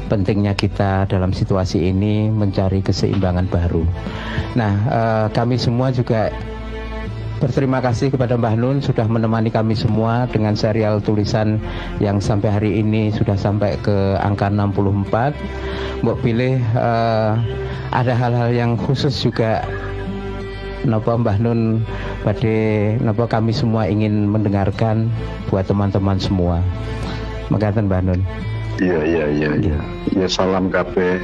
pentingnya kita dalam situasi ini mencari keseimbangan baru. Nah, kami semua juga berterima kasih kepada Mbah Nun sudah menemani kami semua dengan serial tulisan yang sampai hari ini sudah sampai ke angka 64. Mbok pilih ada hal-hal yang khusus juga napa Mbah Nun badhe napa kami semua ingin mendengarkan buat teman-teman semua. Mekaten Mbah Nun. Iya. Ya salam kabeh,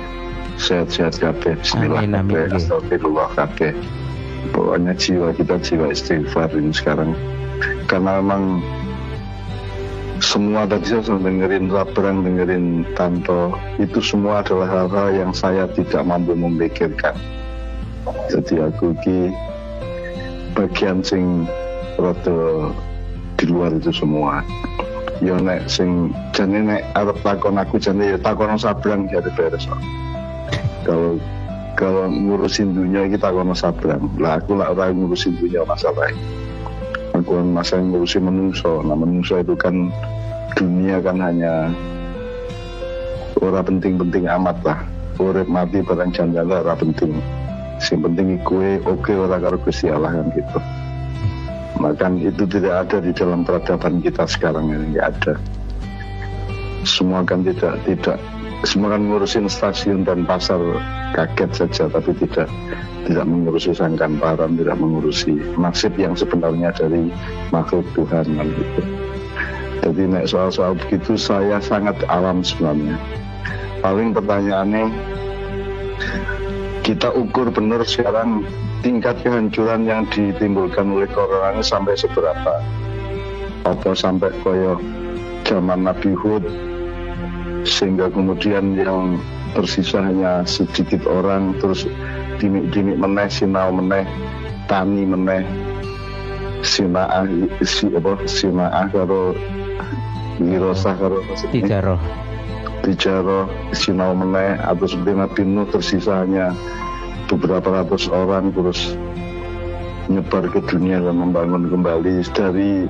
sehat-sehat kabeh. Bismillah kabeh, astagfirullah kabeh. Pokoknya jiwa kita jiwa istighfar ini sekarang. Karena memang semua tadi saya dengerin Sabrang, dengerin Tanto, itu semua adalah hal-hal yang saya tidak mampu memikirkan. Jadi aku ki bagian sing rada di luar itu semua. Ya nek sing jane nek arep takon aku jane ya takon Sabrang jadi beres. Kalau ngurusin dunia kita kono Sabrang. Lah aku lah orang ngurusin dunia masalah. Aku masalah ngurusin menungso. Nah menungso itu kan dunia kan hanya ora penting-penting amat lah. Urip mati barang jandala ora penting. Sing penting kowe oke ora karo Gusti Allah kan gitu. Maka itu tidak ada di dalam peradaban kita sekarang ini, enggak ada. Semua kan tidak semua kan ngurusin stasiun dan pasar kaget saja, tapi tidak mengurusi sangkan paran, tidak mengurusi nasib yang sebenarnya dari makhluk Tuhan kan gitu. Jadi nek soal-soal begitu saya sangat awam sebenarnya. Paling pertanyaannya kita ukur benar sekarang tingkat kehancuran yang ditimbulkan oleh corona ini sampai seberapa? Apa sampai koyo zaman Nabi Hud sehingga kemudian yang tersisa hanya sedikit orang, terus dimik-dimik meneh, sinau meneh, tani meneh, sinaah karo wirosah karo Tijaro sinau meneh, atau seperti Nabi Nuh tersisa hanya beberapa ratus orang terus nyebar ke dunia dan membangun kembali dari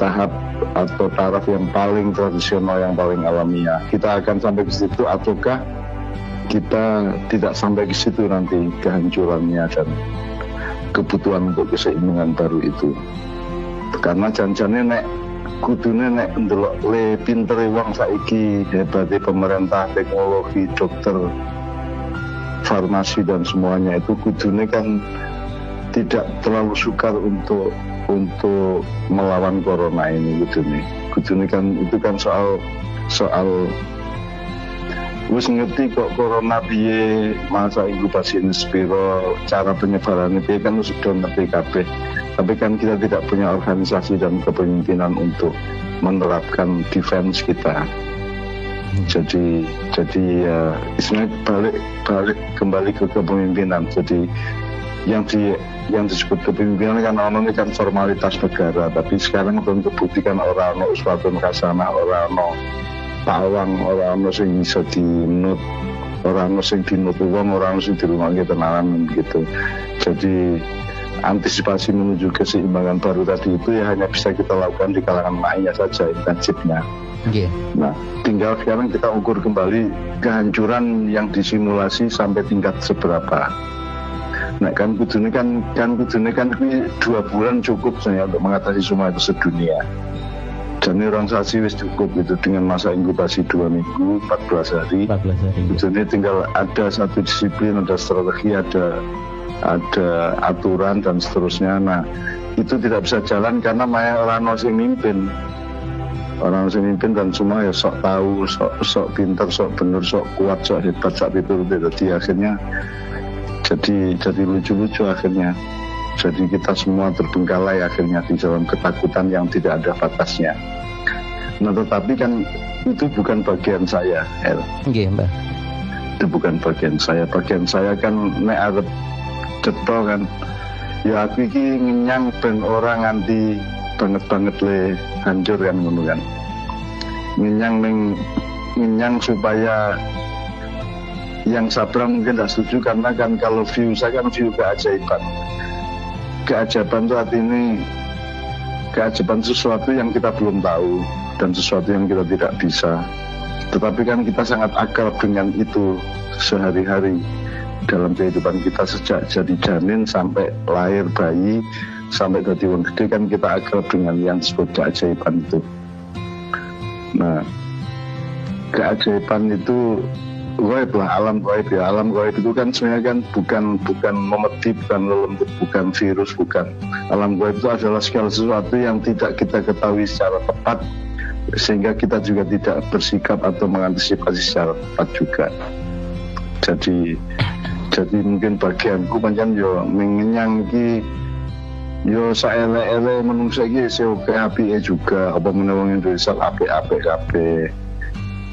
tahap atau taraf yang paling tradisional, yang paling alamiah. Kita akan sampai ke situ ataukah kita tidak sampai ke situ nanti kehancurannya dan kebutuhan untuk keseimbangan baru itu. Karena janjane nek kudune nek ndelok le pintere wong saiki, hebate pemerintah, teknologi, dokter, farmasi dan semuanya itu kudune kan tidak terlalu sukar untuk melawan corona ini kudune kan itu kan soal wis ngerti kok corona piye, masa inkubasi ini spiro, cara penyebarannya piye kan sudah ngerti kabeh. Tapi kan kita tidak punya organisasi dan kepemimpinan untuk menerapkan defense kita. Jadi ya istilahnya balik kembali ke kepemimpinan. Jadi yang disebut kepemimpinan kan ono kan formalitas negara, tapi sekarang tentu buktikan orang ono uswatun hasanah, orang ono pawang, orang ono sing bisa dinut, orang ono sing dinut wong, orang ono sing dirungokke tenanan gitu. Jadi antisipasi menuju keseimbangan baru tadi itu ya hanya bisa kita lakukan di kalangan maknya saja intensifnya. Yeah. Nah, tinggal sekarang kita ukur kembali kehancuran yang disimulasi sampai tingkat seberapa. Nah, kan kudune kan 2 bulan cukup saya untuk mengatasi semua itu sedunia. Jadi orang sasi wis cukup itu dengan masa inkubasi 2 minggu, 14 hari. Kudune tinggal ada satu disiplin, ada strategi, ada aturan dan seterusnya. Nah, itu tidak bisa jalan karena orang sing mimpin. Orang sing mimpin dan semua ya sok tahu, sok pintar, sok bener, sok kuat, sok hebat, sok itu. Jadi akhirnya jadi lucu-lucu akhirnya. Jadi kita semua terbengkalai akhirnya di dalam ketakutan yang tidak ada batasnya. Nah, tetapi kan itu bukan bagian saya, El. Nggih, Mbak. Itu bukan bagian saya. Bagian saya kan nek arep cetha kan ya aku iki ngenyang ben ora nganti banget le hancur kan ngono kan. Ngenyang supaya yang Sabrang mungkin tidak setuju karena kan kalau view saya kan view keajaiban saat ini, keajaiban sesuatu yang kita belum tahu dan sesuatu yang kita tidak bisa tetapi kan kita sangat akrab dengan itu sehari-hari dalam kehidupan kita, sejak jadi janin sampai lahir bayi sampai jadi orang gede kan kita akrab dengan yang disebut keajaiban itu. Nah, keajaiban itu gaib lah, alam gaib ya. Alam gaib itu kan sebenarnya kan bukan memeti, bukan lelembut, bukan virus, bukan. Alam gaib itu adalah segala sesuatu yang tidak kita ketahui secara tepat, sehingga kita juga tidak bersikap atau mengantisipasi secara tepat juga. Jadi mungkin bagianku pancen yo mengenyang ki yo saele-ele menungsa iki seoke apike juga, apa menawang Indonesia apik-apik kabeh.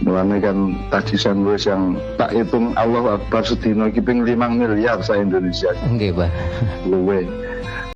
Mulane kan tadi nulis yang tak hitung Allah Akbar sedina iki ping 5 miliar sa Indonesia. Nggih, Pak. Luwe.